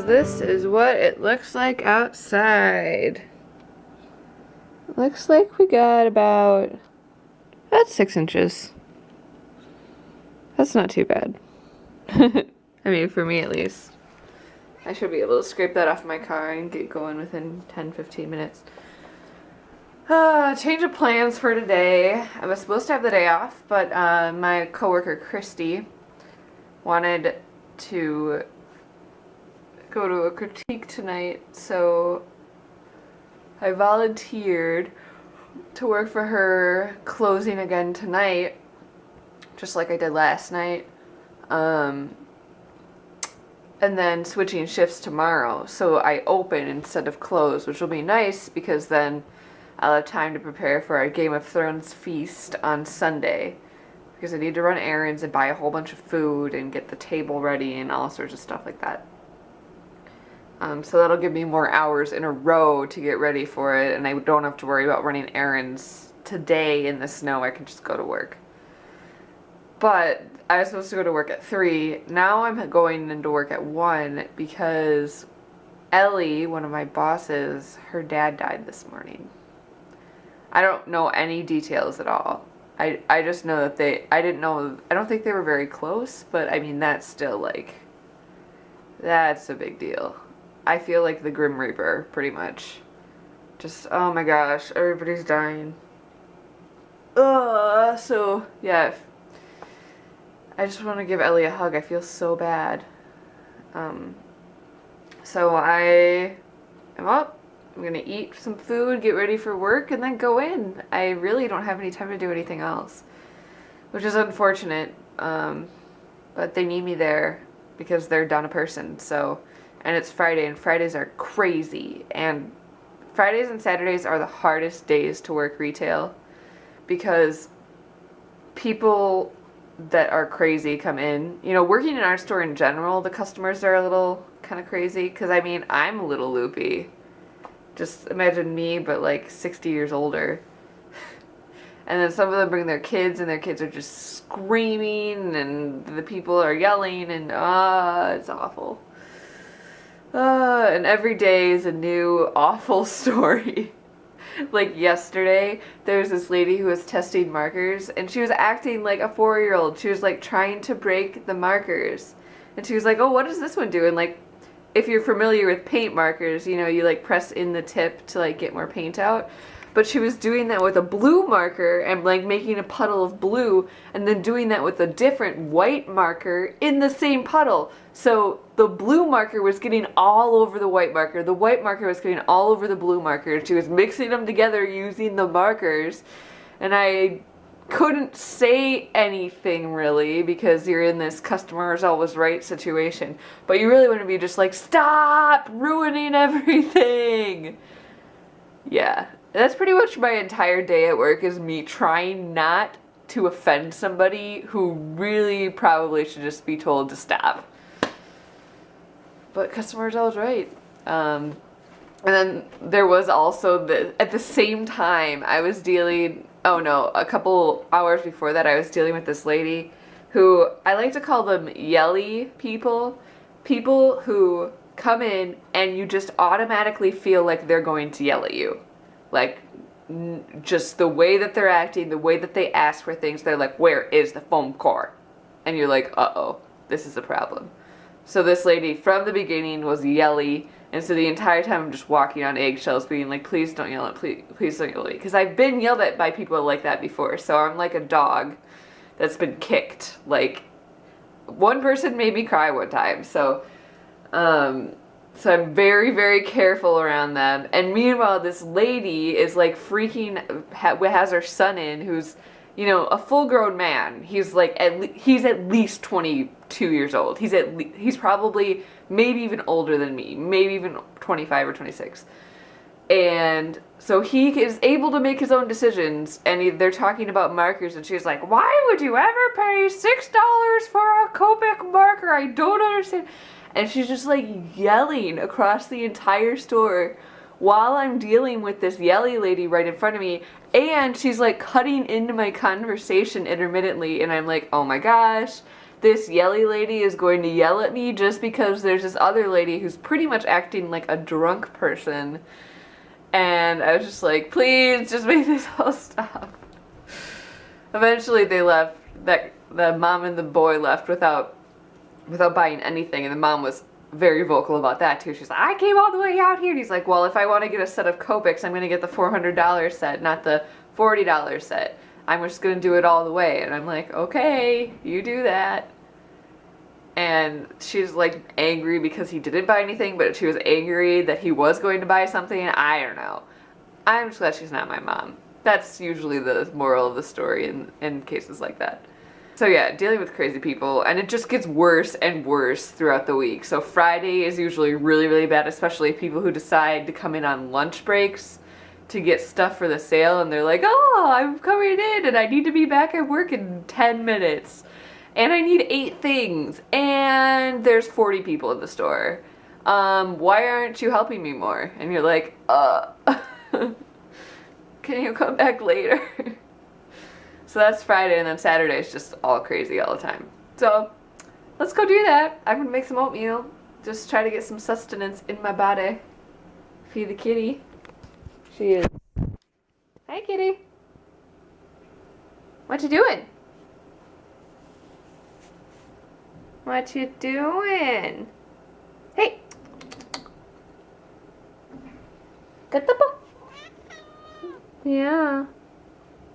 this is what it looks like outside. Looks like we got about 6 inches. That's not too bad. I mean, for me at least. I should be able to scrape that off my car and get going within 10-15 minutes. Change of plans for today. I was supposed to have the day off, but my coworker Christy wanted to go to a critique tonight, so I volunteered to work for her closing again tonight, just like I did last night, and then switching shifts tomorrow, so I open instead of close, which will be nice because then I'll have time to prepare for our Game of Thrones feast on Sunday, because I need to run errands and buy a whole bunch of food and get the table ready and all sorts of stuff like that. So that'll give me more hours in a row to get ready for it, and I don't have to worry about running errands today in the snow. I can just go to work. But I was supposed to go to work at 3. Now I'm going into work at 1 because Ellie, one of my bosses, her dad died this morning. I don't know any details at all. I just know that I don't think they were very close, but I mean, that's still like, that's a big deal. I feel like the Grim Reaper, pretty much. Just, oh my gosh, everybody's dying. So, yeah. I just want to give Ellie a hug. I feel so bad. So I am up. I'm gonna eat some food, get ready for work, and then go in. I really don't have any time to do anything else, which is unfortunate. But they need me there because they're down a person, so. And it's Friday, and Fridays are crazy. And Fridays and Saturdays are the hardest days to work retail because people that are crazy come in. You know, working in our store in general, the customers are a little kind of crazy because, I mean, I'm a little loopy. Just imagine me, but like 60 years older. And then some of them bring their kids, and their kids are just screaming, and the people are yelling, and it's awful. And every day is a new awful story. Like yesterday, there was this lady who was testing markers, and she was acting like a 4-year-old. She was like trying to break the markers. And she was like, oh, what does this one do? And like, if you're familiar with paint markers, you know, you like press in the tip to like get more paint out. But she was doing that with a blue marker and like making a puddle of blue, and then doing that with a different white marker in the same puddle. So the blue marker was getting all over the white marker. The white marker was getting all over the blue marker. She was mixing them together using the markers. And I couldn't say anything really because you're in this customer is always right situation. But you really want to be just like, stop ruining everything. Yeah, that's pretty much my entire day at work, is me trying not to offend somebody who really probably should just be told to stop. But customers always right. And then there was also at the same time I was dealing, oh no, a couple hours before that I was dealing with this lady who, I like to call them yelly people. People who come in and you just automatically feel like they're going to yell at you. Like, just the way that they're acting, the way that they ask for things, they're like, where is the foam core? And you're like, uh-oh, this is a problem. So this lady from the beginning was yelly, and so the entire time I'm just walking on eggshells being like, please don't yell at me, please don't yell at me. Because I've been yelled at by people like that before, so I'm like a dog that's been kicked. Like, one person made me cry one time, so I'm very, very careful around them. And meanwhile, this lady is like freaking, has her son in, who's, you know, a full-grown man. He's like, he's at least 22 years old. He's probably maybe even older than me, maybe even 25 or 26. And so he is able to make his own decisions, and they're talking about markers, and she's like, why would you ever pay $6 for a Copic marker? I don't understand. And she's just like yelling across the entire store while I'm dealing with this yelly lady right in front of me, and she's like cutting into my conversation intermittently, and I'm like, oh my gosh, this yelly lady is going to yell at me just because there's this other lady who's pretty much acting like a drunk person. And I was just like, please just make this all stop. Eventually they left. The mom and the boy left without buying anything, and the mom was very vocal about that too. She's like, I came all the way out here. And he's like, well, if I want to get a set of Copics, I'm going to get the $400 set, not the $40 set. I'm just going to do it all the way. And I'm like, okay, you do that. And she's like angry because he didn't buy anything, but she was angry that he was going to buy something. I don't know. I'm just glad she's not my mom. That's usually the moral of the story in cases like that. So yeah, dealing with crazy people, and it just gets worse and worse throughout the week. So Friday is usually really, really bad, especially people who decide to come in on lunch breaks to get stuff for the sale, and they're like, oh, I'm coming in and I need to be back at work in 10 minutes. And I need 8 things, and there's 40 people in the store. Why aren't you helping me more? And you're like, can you come back later? So that's Friday, and then Saturday is just all crazy all the time. So let's go do that. I'm gonna make some oatmeal. Just try to get some sustenance in my body. Feed the kitty. She is. Hi, kitty. What you doing? What you doing? Hey. Got the ball. Yeah.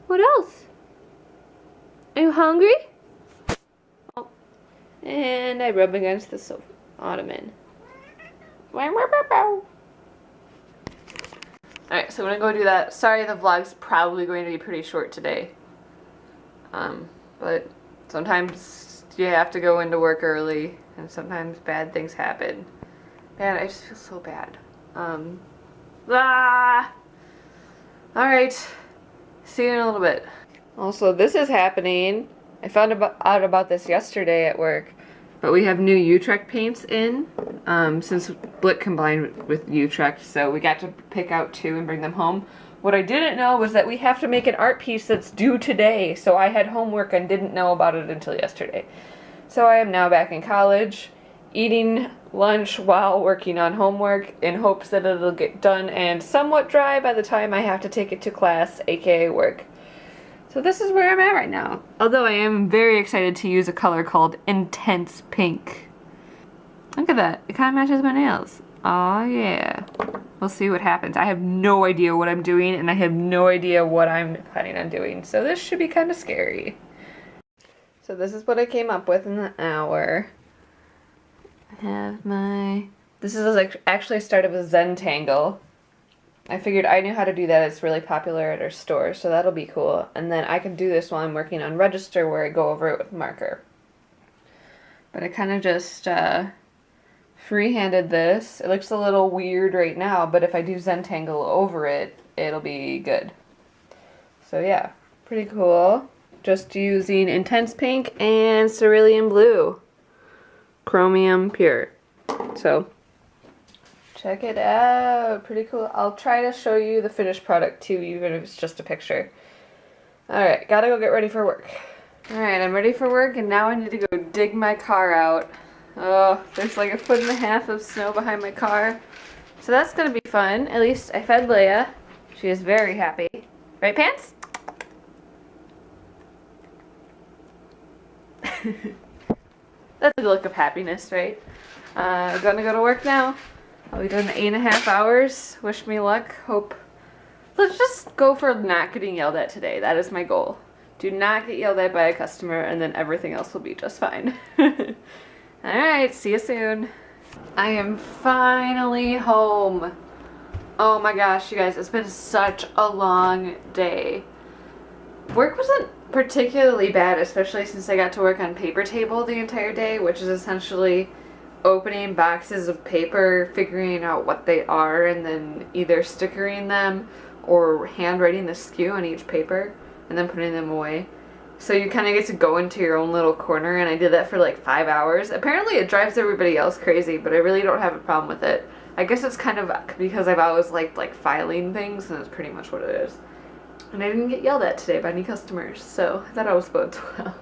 What else? Are you hungry? Oh. And I rub against the sofa ottoman. Alright, so I'm gonna go do that. Sorry, the vlog's probably going to be pretty short today. But sometimes you have to go into work early, and sometimes bad things happen. Man, I just feel so bad. Alright, see you in a little bit. Also, this is happening. I found out about this yesterday at work. But we have new Utrecht paints in, since Blick combined with Utrecht, so we got to pick out 2 and bring them home. What I didn't know was that we have to make an art piece that's due today, so I had homework and didn't know about it until yesterday. So I am now back in college, eating lunch while working on homework in hopes that it'll get done and somewhat dry by the time I have to take it to class, aka work. So this is where I'm at right now. Although I am very excited to use a color called Intense Pink. Look at that. It kind of matches my nails. Oh yeah. We'll see what happens. I have no idea what I'm doing, and I have no idea what I'm planning on doing. So this should be kind of scary. So this is what I came up with in the hour. I have my... This is like actually started with Zentangle. I figured I knew how to do that. It's really popular at our store, so that'll be cool. And then I can do this while I'm working on Register, where I go over it with marker. But I kind of just freehanded this. It looks a little weird right now, but if I do Zentangle over it, it'll be good. So yeah, pretty cool. Just using Intense Pink and Cerulean Blue. Chromium Pure. So... check it out. Pretty cool. I'll try to show you the finished product too, even if it's just a picture. Alright, gotta go get ready for work. Alright, I'm ready for work, and now I need to go dig my car out. Oh, there's like 1.5 feet of snow behind my car. So that's gonna be fun. At least I fed Leia. She is very happy. Right, Pants? That's a look of happiness, right? I'm gonna go to work now. I'll be done 8.5 hours. Wish me luck. Hope. Let's just go for not getting yelled at today. That is my goal. Do not get yelled at by a customer, and then everything else will be just fine. Alright, see you soon. I am finally home. Oh my gosh, you guys, it's been such a long day. Work wasn't particularly bad, especially since I got to work on paper table the entire day, which is essentially opening boxes of paper, figuring out what they are, and then either stickering them or handwriting the SKU on each paper and then putting them away. So you kind of get to go into your own little corner, and I did that for like 5 hours. Apparently it drives everybody else crazy, but I really don't have a problem with it. I guess it's kind of because I've always liked like filing things, and it's pretty much what it is. And I didn't get yelled at today by any customers, so that always bodes well.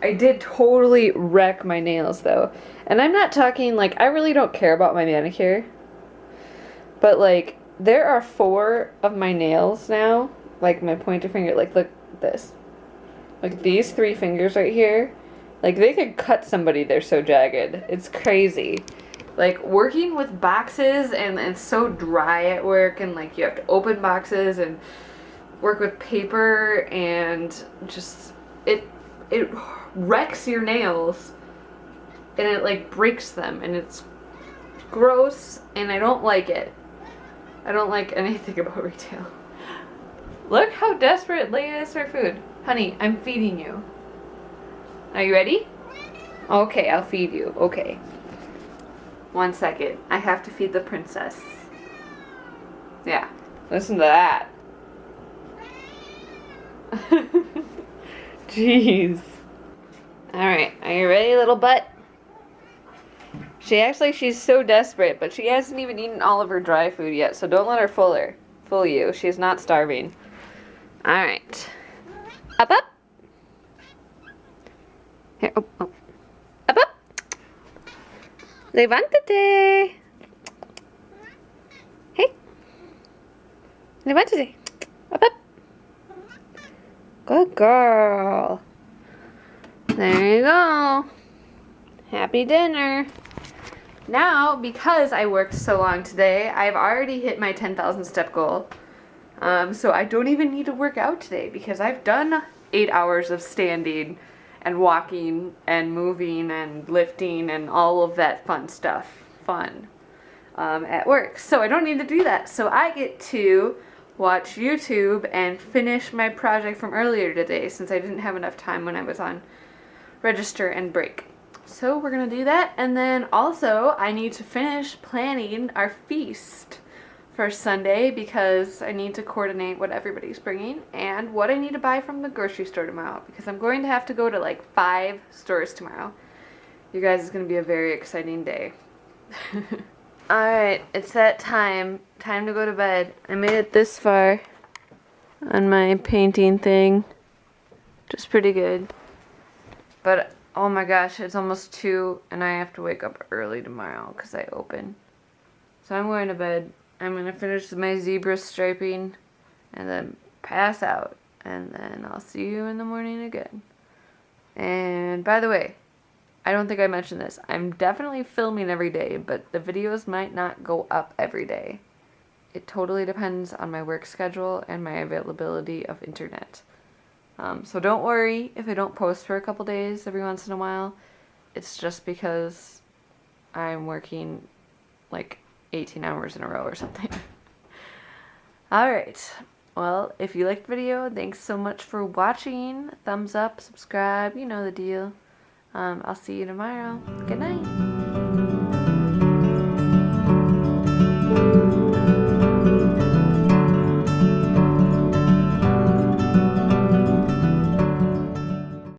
I did totally wreck my nails though. And I'm not talking like, I really don't care about my manicure. But like, there are 4 of my nails now, like my pointer finger, like look at this. Like these 3 fingers right here, like they could cut somebody, they're so jagged. It's crazy. Like working with boxes and so dry at work, and like you have to open boxes and work with paper, and just it wrecks your nails, and it like breaks them, and it's gross, and I don't like it. I don't like anything about retail. Look how desperate Leia is for food. Honey, I'm feeding you. Are you ready? Okay, I'll feed you. Okay. 1 second. I have to feed the princess. Yeah. Listen to that. Jeez. Alright, are you ready, little butt? She's so desperate, but she hasn't even eaten all of her dry food yet, so don't let her fool you. She's not starving. Alright. Up, up. Here, oh. Up, up. Levántate. Hey. Levántate. Up, up. Good girl. There you go. Happy dinner. Now, because I worked so long today, I've already hit my 10,000 step goal. So I don't even need to work out today because I've done 8 hours of standing and walking and moving and lifting and all of that fun stuff. At work. So I don't need to do that. So I get to watch YouTube and finish my project from earlier today since I didn't have enough time when I was on register and break. So we're gonna do that, and then also I need to finish planning our feast for Sunday because I need to coordinate what everybody's bringing and what I need to buy from the grocery store tomorrow because I'm going to have to go to like 5 stores tomorrow. You guys, it's gonna be a very exciting day. Alright, it's that time to go to bed. I made it this far on my painting thing, which is pretty good, but oh my gosh, it's almost 2 and I have to wake up early tomorrow because I open. So I'm going to bed. I'm going to finish my zebra striping and then pass out. And then I'll see you in the morning again. And by the way, I don't think I mentioned this. I'm definitely filming every day, but the videos might not go up every day. It totally depends on my work schedule and my availability of internet. So don't worry if I don't post for a couple days every once in a while. It's just because I'm working like 18 hours in a row or something. Alright, well, if you liked the video, thanks so much for watching. Thumbs up, subscribe, you know the deal. I'll see you tomorrow. Good night.